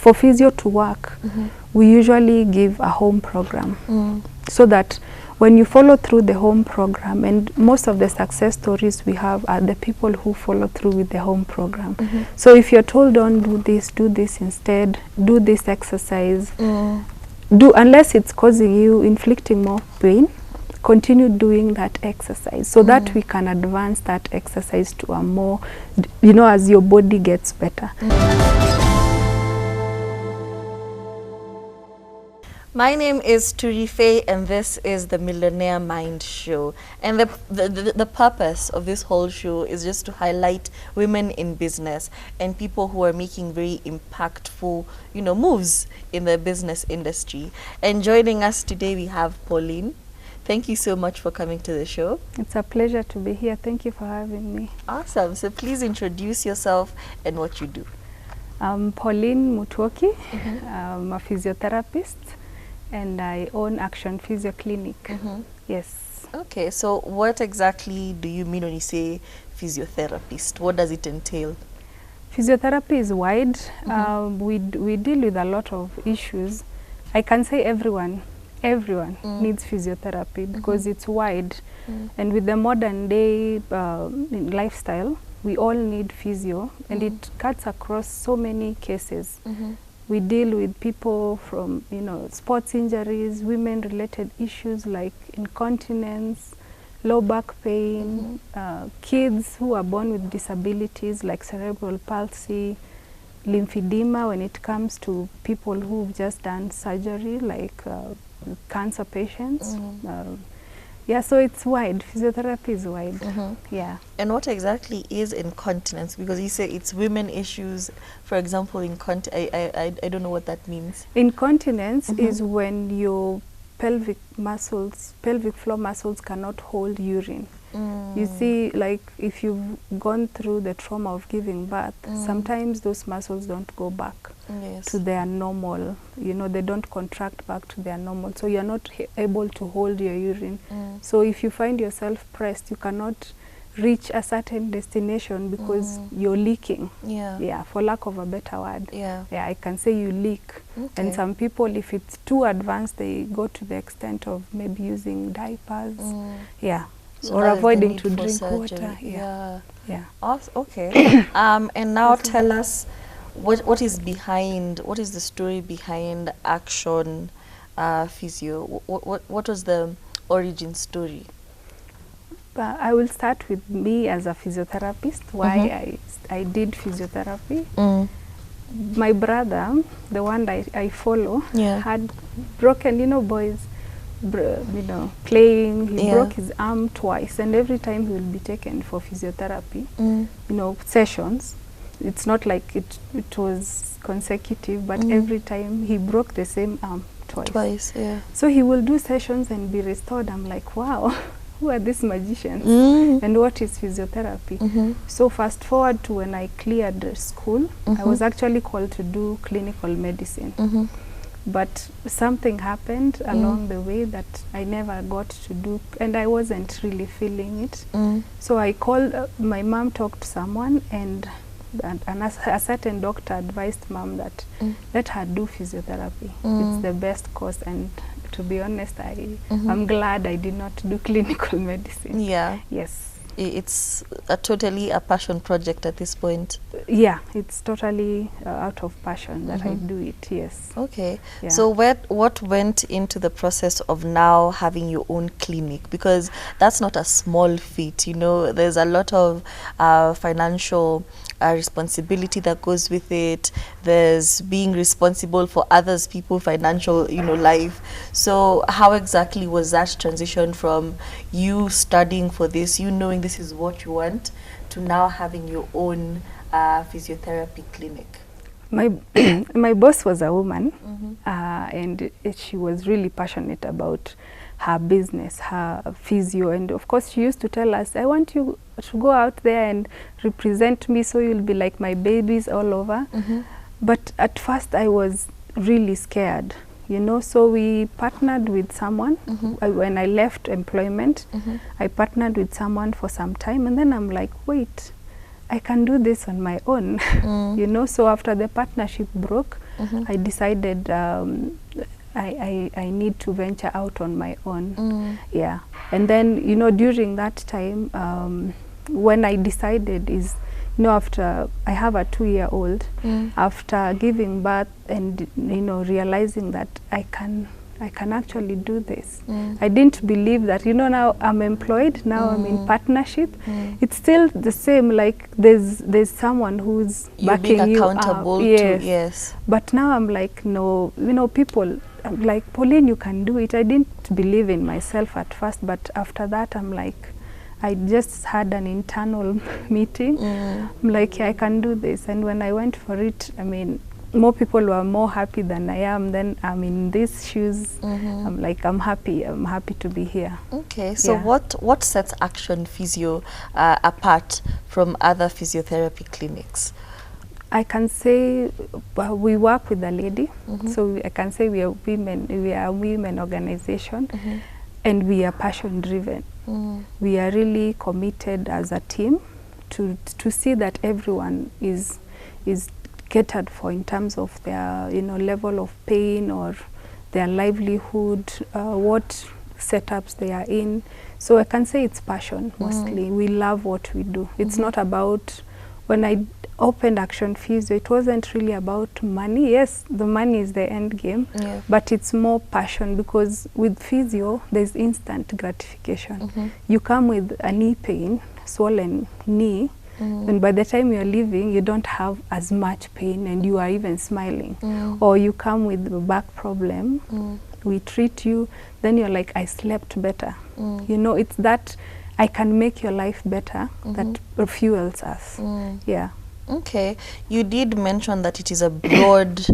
for physio to work, we usually give a home program, so that when you follow through the home program, and most of the success stories we have are the people who follow through with the home program. So if you're told, don't do this instead, do this exercise, unless it's causing you, inflicting more pain, continue doing that exercise, so that we can advance that exercise to a more, you know, as your body gets better. My name is Turife, and this is the Millionaire Mind Show. And the purpose of this whole show is just to highlight women in business and people who are making very impactful, you know, moves in the business industry. And joining us today, we have Pauline. Thank you so much for coming to the show. It's a pleasure to be here. Thank you for having me. Awesome. So please introduce yourself and what you do. I'm Pauline Mutuoki. I'm a physiotherapist, and I own Action Physio clinic. Yes. Okay, so what exactly do you mean when you say physiotherapist? What does it entail? Physiotherapy is wide. We deal with a lot of issues. I can say everyone needs physiotherapy because it's wide. And with the modern day lifestyle, we all need physio, and it cuts across so many cases. We deal with people from, you know, sports injuries, women-related issues like incontinence, low back pain, kids who are born with disabilities like cerebral palsy, lymphedema when it comes to people who've just done surgery like cancer patients. Yeah, so it's wide. Physiotherapy is wide. Yeah. And what exactly is incontinence? Because you say it's women issues. For example, I don't know what that means. Incontinence is when your pelvic floor muscles cannot hold urine. You see, like if you've gone through the trauma of giving birth, sometimes those muscles don't go back to their normal, you know, they don't contract back to their normal. So you're not able to hold your urine. So if you find yourself pressed, you cannot reach a certain destination because you're leaking. Yeah, for lack of a better word. Yeah, I can say you leak. And some people, if it's too advanced, they go to the extent of maybe using diapers. Yeah. So or avoiding to drink water. Yeah. Okay. And now tell us what is the story behind Action Physio? What was the origin story? I will start with me as a physiotherapist, why I did physiotherapy. My brother, the one that I follow, had broken, you know, boys, you know, playing, he broke his arm twice, and every time he will be taken for physiotherapy, you know, sessions. It's not like it was consecutive, but every time he broke the same arm twice. So he will do sessions and be restored. I'm like, wow, who are these magicians? And what is physiotherapy? So fast forward to when I cleared school, I was actually called to do clinical medicine. But something happened along the way that I never got to do, and I wasn't really feeling it. So I called, my mom talked to someone, and a certain doctor advised mom that let her do physiotherapy. It's the best course, and to be honest, I'm glad I did not do clinical medicine. Yes. It's totally a passion project at this point. Yeah, it's totally out of passion that I do it, yes. Okay. So what went into the process of now having your own clinic? Because that's not a small feat, you know, there's a lot of financial responsibility that goes with it. There's being responsible for others people's financial, you know, life. So how exactly was that transition from you studying for this, you knowing this is what you want, to now having your own physiotherapy clinic? My boss was a woman, and she was really passionate about her business, her physio, and of course she used to tell us, I want you to go out there and represent me so you'll be like my babies all over. But at first I was really scared, you know, so we partnered with someone. When I left employment, I partnered with someone for some time, and then I'm like, wait, I can do this on my own. You know, so after the partnership broke, I decided I need to venture out on my own. Yeah. And then, you know, during that time, when I decided is, you know, after I have a 2-year-old, after giving birth and, you know, realizing that I can actually do this. I didn't believe that, you know, now I'm employed, now I'm in partnership. It's still the same, like there's someone who's backing you accountable up. to, yes. But now I'm like, no, you know, people like, Pauline, you can do it. I didn't believe in myself at first, but after that I'm like, I just had an internal meeting. I'm like, yeah, I can do this. And when I went for it, I mean, more people were more happy than I am. Then I'm in these shoes. I'm like, I'm happy to be here. Okay, so what sets Action Physio apart from other physiotherapy clinics? I can say we work with a lady, so I can say we are a women organization, and we are passion driven. We are really committed as a team to see that everyone is catered for in terms of their, you know, level of pain or their livelihood, what setups they are in. So I can say it's passion mostly. We love what we do. It's not about, when I opened Action Physio, it wasn't really about money. Yes, the money is the end game, but it's more passion, because with physio there's instant gratification. You come with a knee pain, swollen knee, and by the time you're leaving, you don't have as much pain and you are even smiling. Or you come with a back problem, we treat you, then you're like, I slept better. You know, it's that I can make your life better that fuels us. Yeah. Okay, you did mention that it is a broad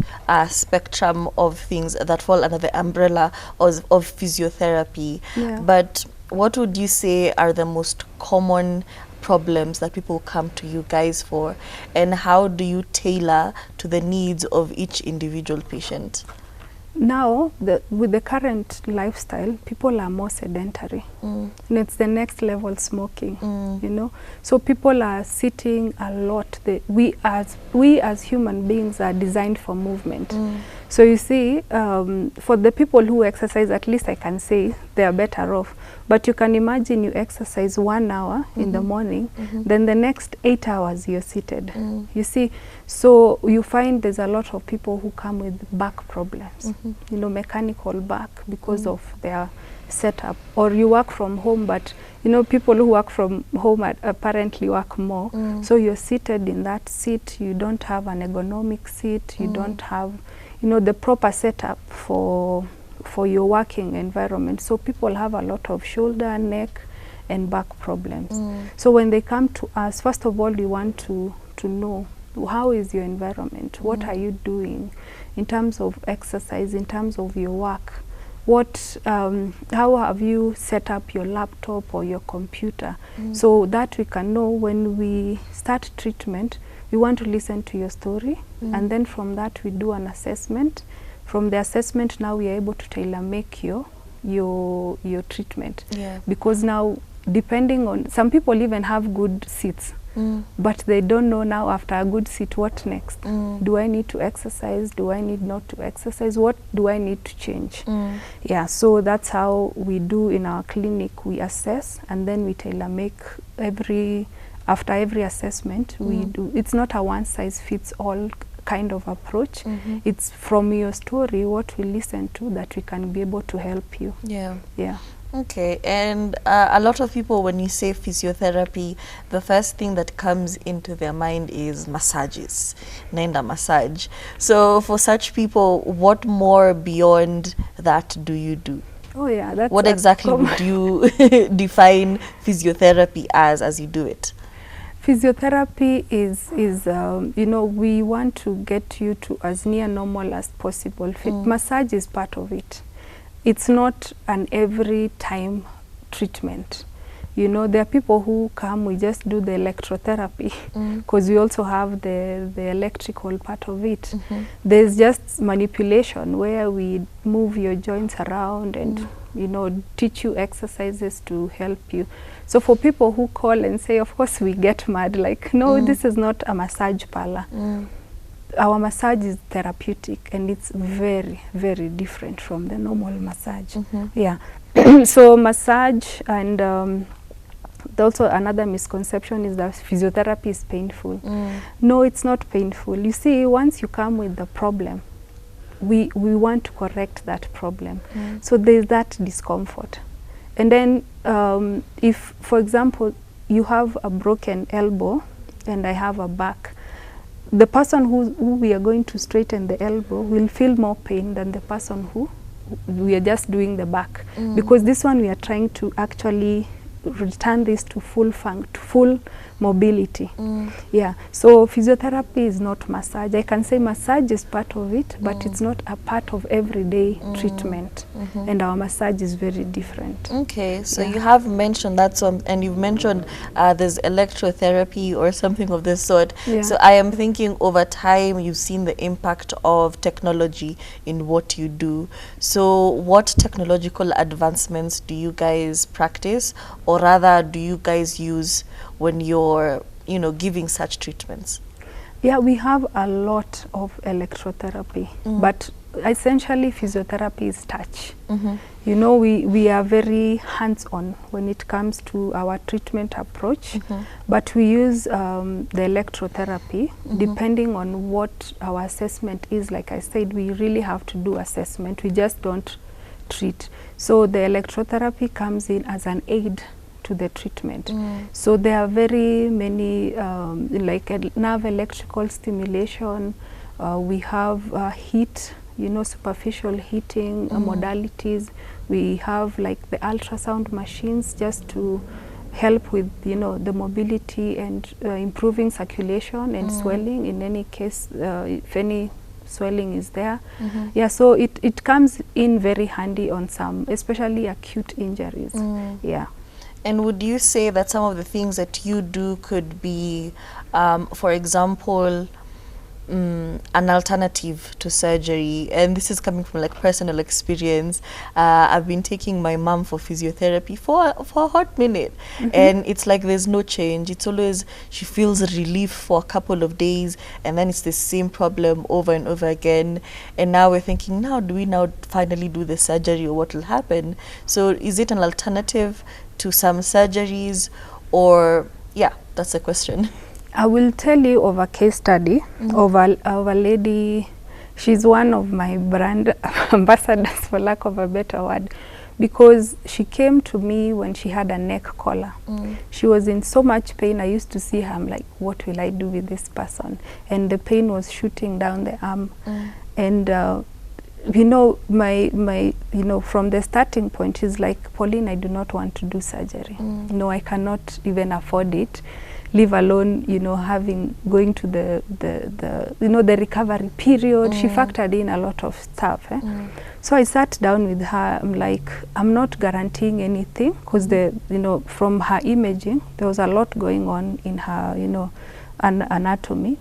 spectrum of things that fall under the umbrella of physiotherapy. But what would you say are the most common problems that people come to you guys for, and how do you tailor to the needs of each individual patient? Now, with the current lifestyle, people are more sedentary. And it's the next level smoking, you know. So people are sitting a lot. We as human beings are designed for movement. So you see, for the people who exercise, at least I can say they are better off. But you can imagine you exercise 1 hour in the morning, then the next 8 hours you're seated. You see, so you find there's a lot of people who come with back problems, you know, mechanical back because of their setup. Or you work from home, but you know, people who work from home apparently work more. So you're seated in that seat, you don't have an ergonomic seat, you don't have, you know, the proper setup for your working environment. So people have a lot of shoulder, neck and back problems. So when they come to us, first of all, we want to know, how is your environment? What are you doing in terms of exercise, in terms of your work? What, how have you set up your laptop or your computer? So that we can know when we start treatment, we want to listen to your story, and then from that we do an assessment. From the assessment, now we are able to tailor make your treatment. Because now, depending on, some people even have good seats, but they don't know now after a good seat what next. Do I need to exercise? Do I need not to exercise? What do I need to change? Yeah, so that's how we do in our clinic. We assess and then we tailor make after every assessment. We do, it's not a one size fits all kind of approach. It's from your story, what we listen to, that we can be able to help you. Yeah. Okay, and a lot of people, when you say physiotherapy, the first thing that comes into their mind is massages, naenda massage. So for such people, what more beyond that do you do? Oh yeah, that's what exactly would you define physiotherapy as you do it? Physiotherapy is you know, we want to get you to as near normal as possible. Massage is part of it. It's not an every time treatment. You know, there are people who come, we just do the electrotherapy, because we also have the electrical part of it. There's just manipulation where we move your joints around and you know, teach you exercises to help you. So for people who call and say, of course we get mad, like, no, this is not a massage parlor. our massage is therapeutic, and it's very, very different from the normal massage. Yeah. So massage, and also another misconception is that physiotherapy is painful. No, it's not painful. You see, once you come with the problem, we want to correct that problem. So there's that discomfort. And then if, for example, you have a broken elbow and I have a back, the person who we are going to straighten the elbow will feel more pain than the person who we are just doing the back. Because this one we are trying to actually return this to full mobility. Yeah. So physiotherapy is not massage. I can say massage is part of it, but it's not a part of everyday treatment. And our massage is very different. Okay, so you have mentioned that, and you've mentioned there's electrotherapy or something of this sort. So I am thinking over time you've seen the impact of technology in what you do. So what technological advancements do you guys practice, or rather do you guys use when you're, you know, giving such treatments? Yeah, we have a lot of electrotherapy, but essentially physiotherapy is touch. You know, we are very hands-on when it comes to our treatment approach, but we use the electrotherapy depending on what our assessment is. Like I said, we really have to do assessment. We just don't treat. So the electrotherapy comes in as an aid to the treatment. So there are very many, like nerve electrical stimulation, we have heat, you know, superficial heating modalities. We have like the ultrasound machines just to help with, you know, the mobility and improving circulation and swelling in any case, if any swelling is there. Yeah, so it comes in very handy on some, especially acute injuries. Yeah. And would you say that some of the things that you do could be, for example, an alternative to surgery? And this is coming from like personal experience. I've been taking my mom for physiotherapy for a hot minute, and it's like there's no change. It's always, she feels relief for a couple of days, and then it's the same problem over and over again. And now we're thinking, now do we now finally do the surgery, or what will happen? So is it an alternative to some surgeries, or yeah, that's the question. I will tell you of a case study of a lady. She's one of my brand ambassadors, for lack of a better word, because she came to me when she had a neck collar. She was in so much pain. I used to see her, I'm like, what will I do with this person? And the pain was shooting down the arm. And you know, you know, from the starting point, she's like, Pauline, I do not want to do surgery. No, I cannot even afford it, leave alone, you know, going to the you know, the recovery period. She factored in a lot of stuff. So I sat down with her. I'm like, I'm not guaranteeing anything, because you know, from her imaging, there was a lot going on in her, you know, anatomy.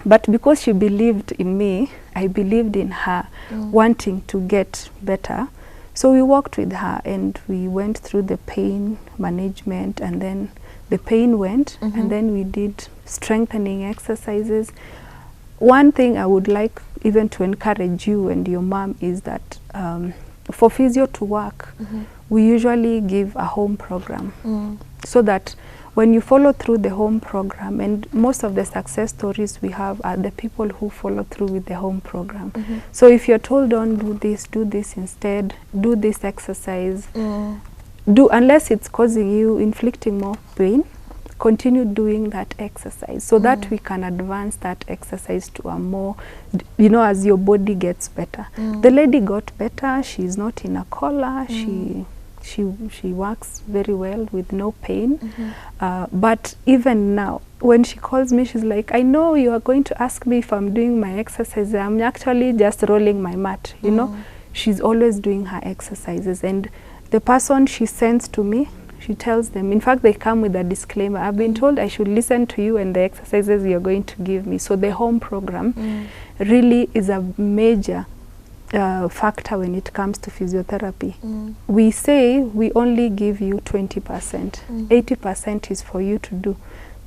But because she believed in me, I believed in her wanting to get better. So we walked with her and we went through the pain management, and then the pain went, and then we did strengthening exercises. One thing I would like even to encourage you and your mom is that for physio to work, we usually give a home program, so that when you follow through the home program, and most of the success stories we have are the people who follow through with the home program. So if you're told, don't do this instead, do this exercise, unless it's causing you, inflicting more pain, continue doing that exercise, so that we can advance that exercise to a more, you know, as your body gets better. The lady got better. She's not in a collar. She works very well with no pain. But even now, when she calls me, she's like, I know you are going to ask me if I'm doing my exercises. I'm actually just rolling my mat, you know. She's always doing her exercises, and the person she sends to me, she tells them, in fact, they come with a disclaimer, I've been told I should listen to you and the exercises you're going to give me. So the home program really is a major factor when it comes to physiotherapy. We say we only give you 20%. 80% is for you to do.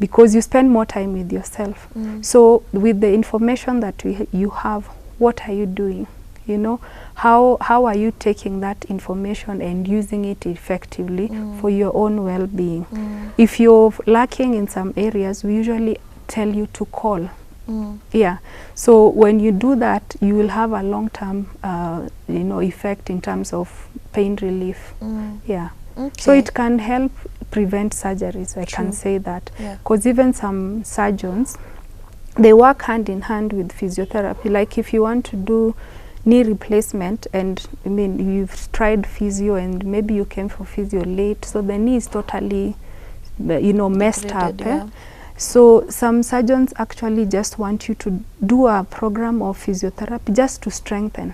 because you spend more time with yourself. So with the information that you have, what are you doing? You know, how are you taking that information and using it effectively for your own well-being? If you're lacking in some areas, we usually tell you to call. Yeah, so when you do that, you will have a long-term you know, effect in terms of pain relief. Yeah. Okay. So it can help prevent surgeries, I can say that, because even some surgeons, they work hand in hand with physiotherapy. Like if you want to do knee replacement, and I mean, you've tried physio and maybe you came for physio late, so the knee is totally, you know, messed up. So some surgeons actually just want you to do a program of physiotherapy just to strengthen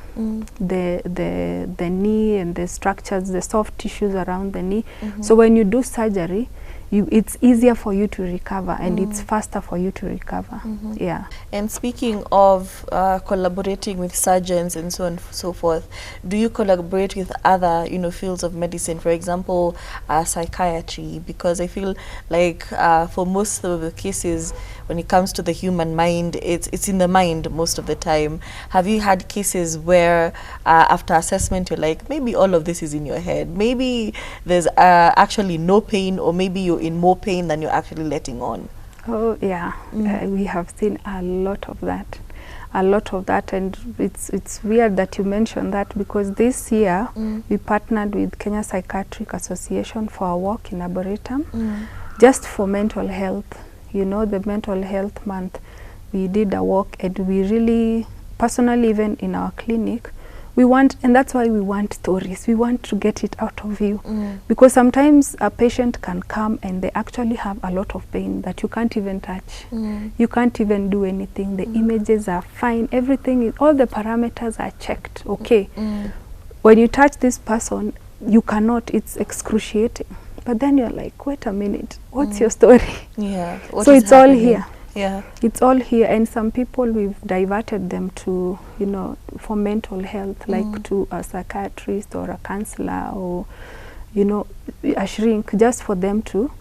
the knee and the structures, the soft tissues around the knee. So when you do surgery, it's easier for you to recover, and it's faster for you to recover. Yeah. And speaking of collaborating with surgeons and so on and so forth, do you collaborate with other, you know, fields of medicine, for example, psychiatry? Because I feel like for most of the cases, when it comes to the human mind, it's in the mind most of the time. Have you had cases where after assessment you're like, maybe all of this is in your head, maybe there's actually no pain, or maybe you're in more pain than you're actually letting on? Oh yeah, we have seen a lot of that. And it's weird that you mentioned that, because this year we partnered with Kenya Psychiatric Association for a walk in Arboretum, just for mental health. You know, the mental health month, we did a walk, and we really, personally, even in our clinic, we want, and that's why we want stories. We want to get it out of you, because sometimes a patient can come and they actually have a lot of pain that you can't even touch. You can't even do anything. The images are fine. Everything is, all the parameters are checked. Okay. When you touch this person, you cannot. It's excruciating. But then you're like, wait a minute, what's your story? Yeah. So it's all here. Yeah. It's all here. And some people, we've diverted them to, you know, for mental health, like to a psychiatrist or a counselor, or, you know, a shrink, just for them to.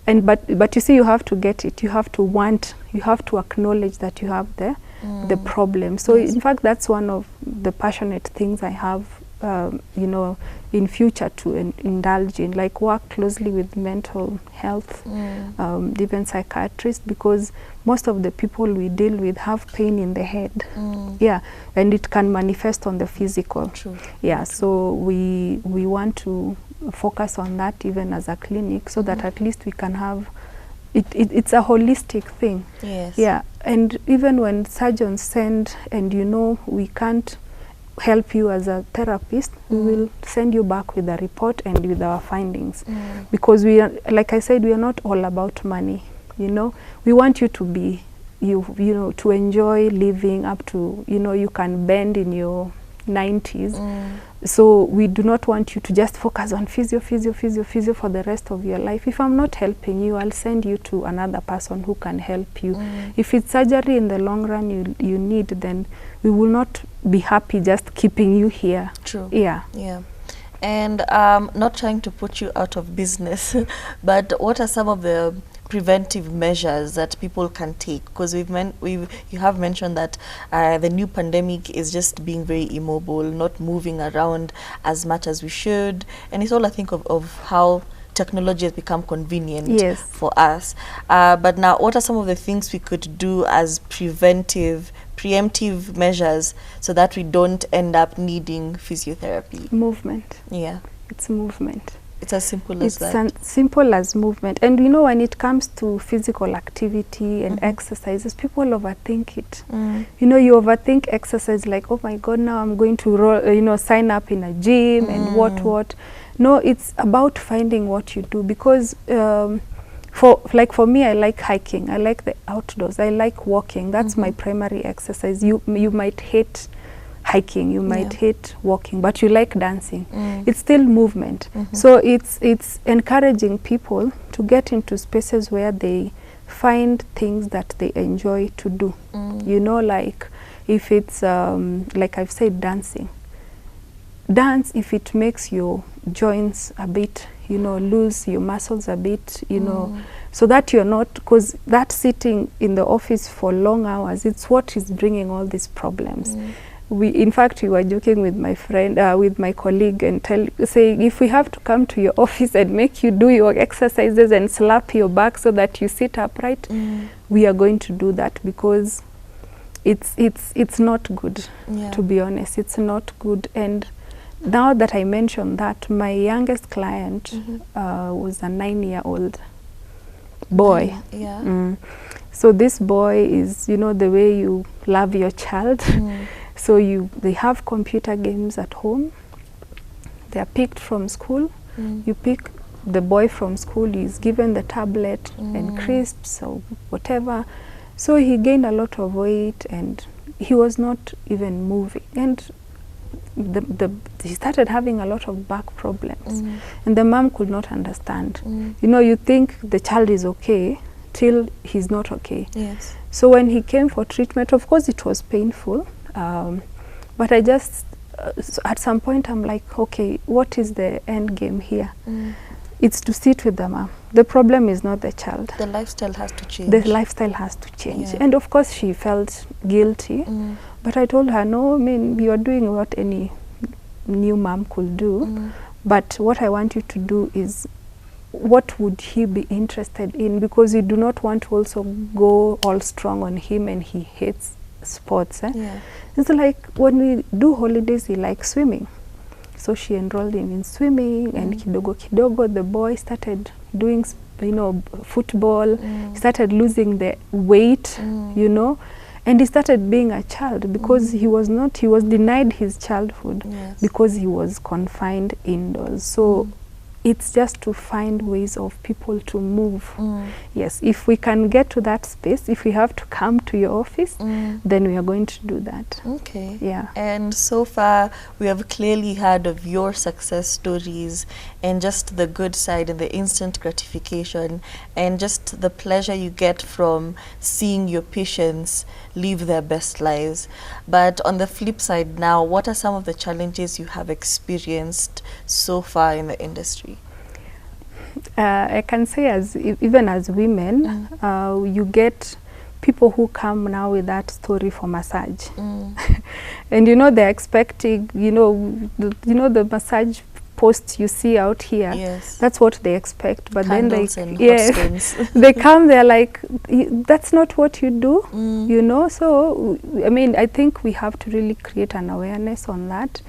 And but you see, you have to get it. You have to want, you have to acknowledge that you have the problem. So in fact, that's one of the passionate things I have, you know, in future to indulge in, like work closely with mental health, even psychiatrists, because most of the people we deal with have pain in the head. Yeah, and it can manifest on the physical. Yeah, so we want to focus on that even as a clinic, so that at least we can have it's a holistic thing. Yes. Yeah, and even when surgeons send, and you know, we can't help you as a therapist, we will send you back with a report and with our findings, because we are, like I said, we are not all about money. You know, we want you to be, you know, to enjoy living up to, you know, you can bend in your 90s. So we do not want you to just focus on physio for the rest of your life. If I'm not helping you, I'll send you to another person who can help you. If it's surgery in the long run you need, then we will not be happy just keeping you here. Yeah. And not trying to put you out of business, but what are some of the preventive measures that people can take? Because you have mentioned that the new pandemic is just being very immobile, not moving around as much as we should, and it's all, I think, of how technology has become convenient for us. But now, what are some of the things we could do as preemptive measures so that we don't end up needing physiotherapy? Movement. Yeah. It's movement. It's as simple as that. It's as simple as movement. And you know, when it comes to physical activity and exercises, people overthink it. You know, you overthink exercise, like, oh my God, now I'm going to roll, you know, sign up in a gym and what. No, it's about finding what you do, because for me, I like hiking. I like the outdoors. I like walking. That's my primary exercise. You might hate hiking, you might hate walking, but you like dancing. It's still movement. So it's encouraging people to get into spaces where they find things that they enjoy to do. You know, like if it's like I've said, dancing. Dance if it makes your joints a bit, you know, loose your muscles a bit, you know, so that you're not, because that sitting in the office for long hours, it's what is bringing all these problems. In fact, we were joking with my friend, with my colleague, and saying, if we have to come to your office and make you do your exercises and slap your back so that you sit upright, we are going to do that, because it's not good, to be honest. It's not good. And now that I mentioned that, my youngest client was a 9-year-old boy. So this boy is, you know, the way you love your child. So they have computer games at home. They are picked from school. You pick the boy from school, he's given the tablet and crisps or whatever. So he gained a lot of weight and he was not even moving. And he started having a lot of back problems. And the mom could not understand. You know, you think the child is okay till he's not okay. So when he came for treatment, of course it was painful. But I just, at some point I'm like, okay, what is the end game here? It's to sit with the mom. The problem is not the child. The lifestyle has to change. The lifestyle has to change. And of course she felt guilty. But I told her, no, I mean, you are doing what any new mom could do. But what I want you to do is, what would he be interested in? Because you do not want to also go all strong on him and he hates sports. It's like when we do holidays, he likes swimming. So she enrolled him in swimming, and kidogo kidogo the boy started doing, you know, football. He started losing the weight, you know, and he started being a child, because he was denied his childhood because he was confined indoors. So it's just to find ways of people to move. Yes, if we can get to that space, if we have to come to your office, then we are going to do that. Okay. Yeah. And so far, we have clearly heard of your success stories and just the good side and the instant gratification and just the pleasure you get from seeing your patients live their best lives. But on the flip side now, what are some of the challenges you have experienced so far in the industry? I can say, even as women, you get people who come now with that story for massage. And you know, they're expecting, you know, the massage posts you see out here, that's what they expect. But Candles then they they come, they're like, that's not what you do, you know. So I mean, I think we have to really create an awareness on that.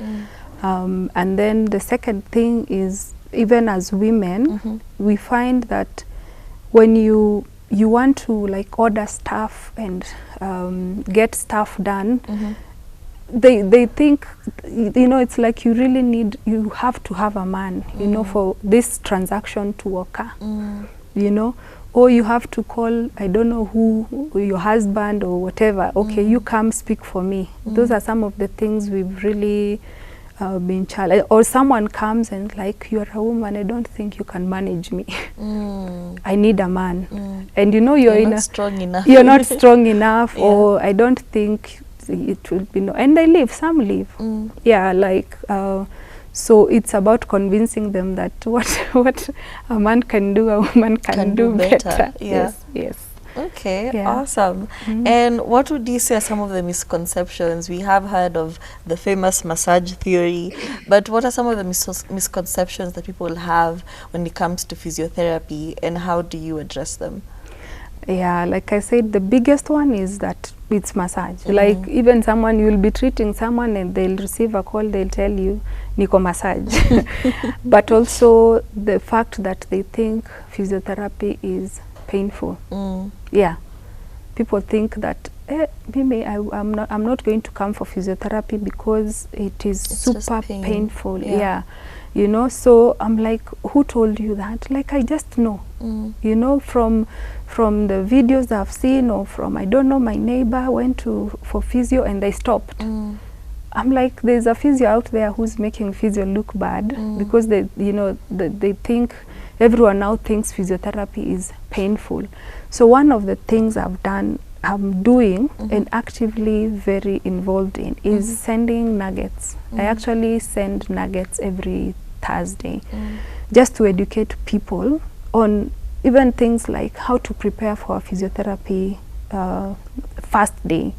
And then the second thing is, even as women, we find that when you want to like order stuff and get stuff done, they think, you know, it's like you have to have a man, you know, for this transaction to occur, you know, or you have to call, I don't know who, your husband or whatever. Okay, you come speak for me. Those are some of the things we've really been challenged. Or someone comes and like, you're a woman, I don't think you can manage me. I need a man. And you know, you're not strong enough. You're not strong enough, or I don't think it will be and they leave, some leave. Yeah, like so it's about convincing them that what a man can do, a woman can do better. Yes. Okay, awesome. And what would you say are some of the misconceptions? We have heard of the famous massage theory, but what are some of the misconceptions that people have when it comes to physiotherapy, and how do you address them? Yeah, like I said, the biggest one is that it's massage. Like even someone, you'll be treating someone and they'll receive a call, they'll tell you, Niko massage. But also the fact that they think physiotherapy is painful. Yeah, people think that maybe I'm not going to come for physiotherapy because it's super painful. Yeah, you know. So I'm like, who told you that? Like, I just know, you know, from the videos I've seen, or from, I don't know, my neighbor went for physio and they stopped. I'm like, there's a physio out there who's making physio look bad because they, you know, they think, everyone now thinks physiotherapy is painful. So one of the things I'm doing and actively very involved in is sending nuggets. I actually send nuggets every Thursday. just to educate people on even things like how to prepare for a physiotherapy first day,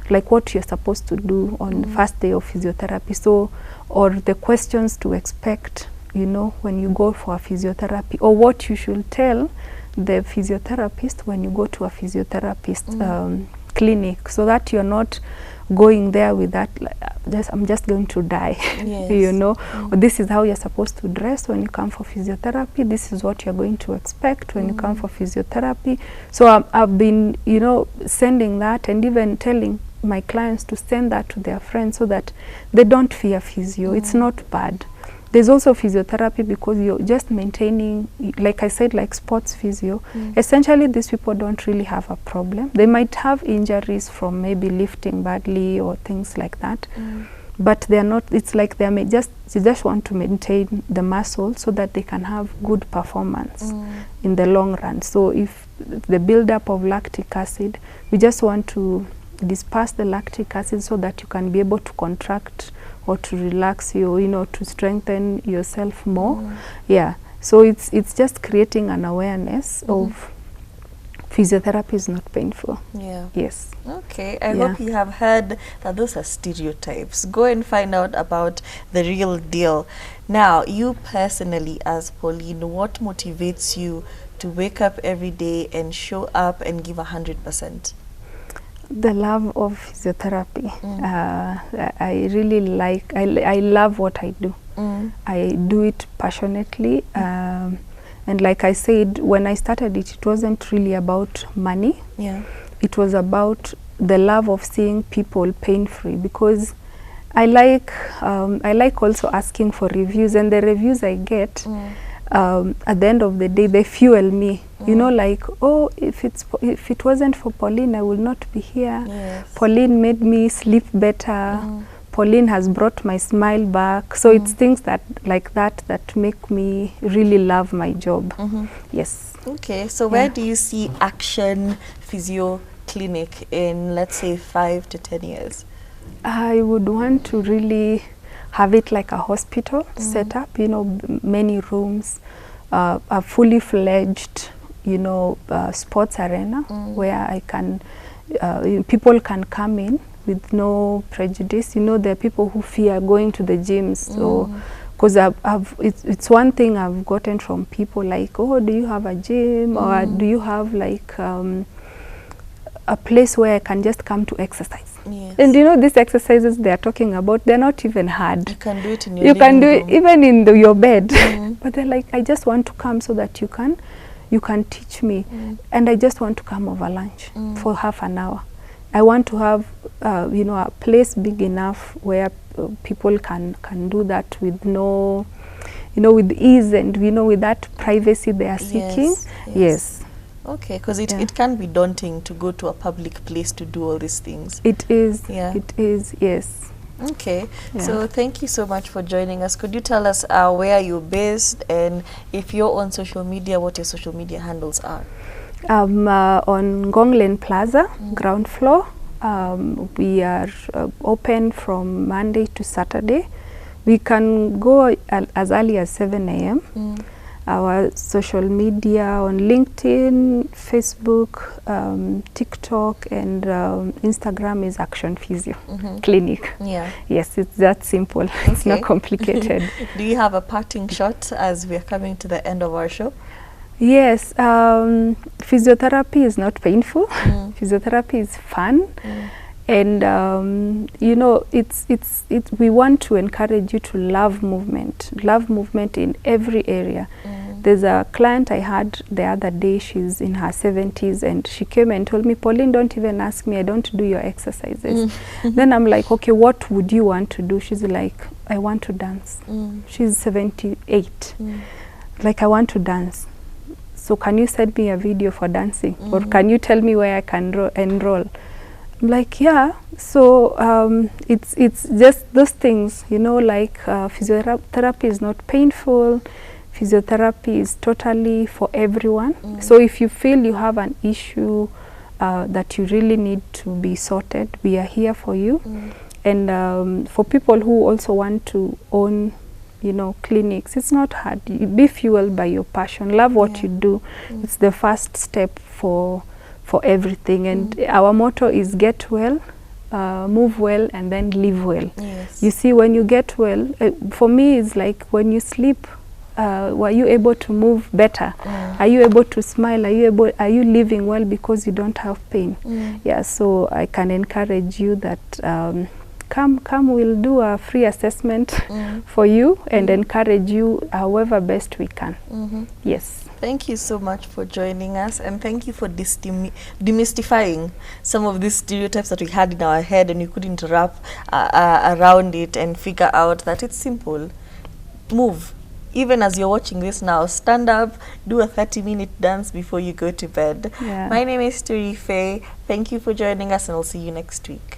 like what you're supposed to do on the first day of physiotherapy. So, or the questions to expect, you know, when you go for a physiotherapy, or what you should tell the physiotherapist when you go to a physiotherapist clinic, so that you're not going there with that, like, I'm just going to die. Yes. You know, or this is how you're supposed to dress when you come for physiotherapy. This is what you're going to expect when you come for physiotherapy. So I've been, you know, sending that, and even telling my clients to send that to their friends so that they don't fear physio. It's not bad. There's also physiotherapy because you're just maintaining, like I said, like sports physio. Essentially, these people don't really have a problem. They might have injuries from maybe lifting badly or things like that, but they're not, it's like they just want to maintain the muscle so that they can have good performance in the long run. So if the buildup of lactic acid, we just want to disperse the lactic acid so that you can be able to contract or to relax you, you know, to strengthen yourself more. Yeah, so it's just creating an awareness of physiotherapy is not painful. Yeah. Yes. Okay, I hope you have heard that those are stereotypes. Go and find out about the real deal. Now, you personally as Pauline, what motivates you to wake up every day and show up and give 100%? The love of physiotherapy. I really like, I love what I do. I do it passionately. And like I said, when I started it, it wasn't really about money. Yeah. It was about the love of seeing people pain-free, because I like also asking for reviews, and the reviews I get, at the end of the day, they fuel me. You know, like, oh, if it wasn't for Pauline, I would not be here. Yes. Pauline made me sleep better. Pauline has brought my smile back. So it's things that like that make me really love my job. Yes. Okay, so where do you see Action Physio Clinic in, let's say, 5 to 10 years? I would want to really have it like a hospital set up, you know, many rooms, a fully fledged, you know, sports arena where I can, people can come in with no prejudice. You know, there are people who fear going to the gyms. So, because it's one thing I've gotten from people like, oh, do you have a gym, or do you have like a place where I can just come to exercise? Yes. And you know, these exercises they are talking about, they're not even hard. You can do it in your You can do room. it even in your bed. But they're like, I just want to come so that you can teach me. And I just want to come over lunch for half an hour. I want to have, you know, a place big enough where people can do that with no, you know, with ease, and, you know, with that privacy they are seeking. Yes. Okay, because it can be daunting to go to a public place to do all these things. It is. Yeah. It is, yes. Okay, so thank you so much for joining us. Could you tell us where you're based, and if you're on social media, what your social media handles are? On Gonglen Plaza, ground floor. We are open from Monday to Saturday. We can go as early as 7 a.m. Our social media on LinkedIn, Facebook, TikTok, and Instagram is Action Physio Clinic. Yeah. Yes, it's that simple. It's not complicated. Do you have a parting shot as we are coming to the end of our show? Yes, physiotherapy is not painful. Physiotherapy is fun. And you know, we want to encourage you to love movement in every area. There's a client I had the other day, she's in her 70s, and she came and told me, Pauline, don't even ask me, I don't do your exercises. Then I'm like, okay, what would you want to do? She's like, I want to dance. She's 78. Like, I want to dance. So can you send me a video for dancing? Or can you tell me where I can enroll? I'm like, yeah. So it's just those things, you know, like physiotherapy is not painful. Physiotherapy is totally for everyone. So if you feel you have an issue that you really need to be sorted, we are here for you. And for people who also want to own you know, clinics. It's not hard. You be fueled by your passion. Love what you do. It's the first step for everything. And our motto is get well, move well, and then live well. Yes. You see, when you get well, for me, it's like when you sleep, were you able to move better? Are you able to smile? Are you living well because you don't have pain? Yeah, so I can encourage you that come, we'll do a free assessment for you and encourage you however best we can. Yes. Thank you so much for joining us, and thank you for demystifying some of these stereotypes that we had in our head and you couldn't wrap around it and figure out that it's simple. Move. Even as you're watching this now, stand up, do a 30-minute dance before you go to bed. Yeah. My name is Turi Faye. Thank you for joining us, and I'll see you next week.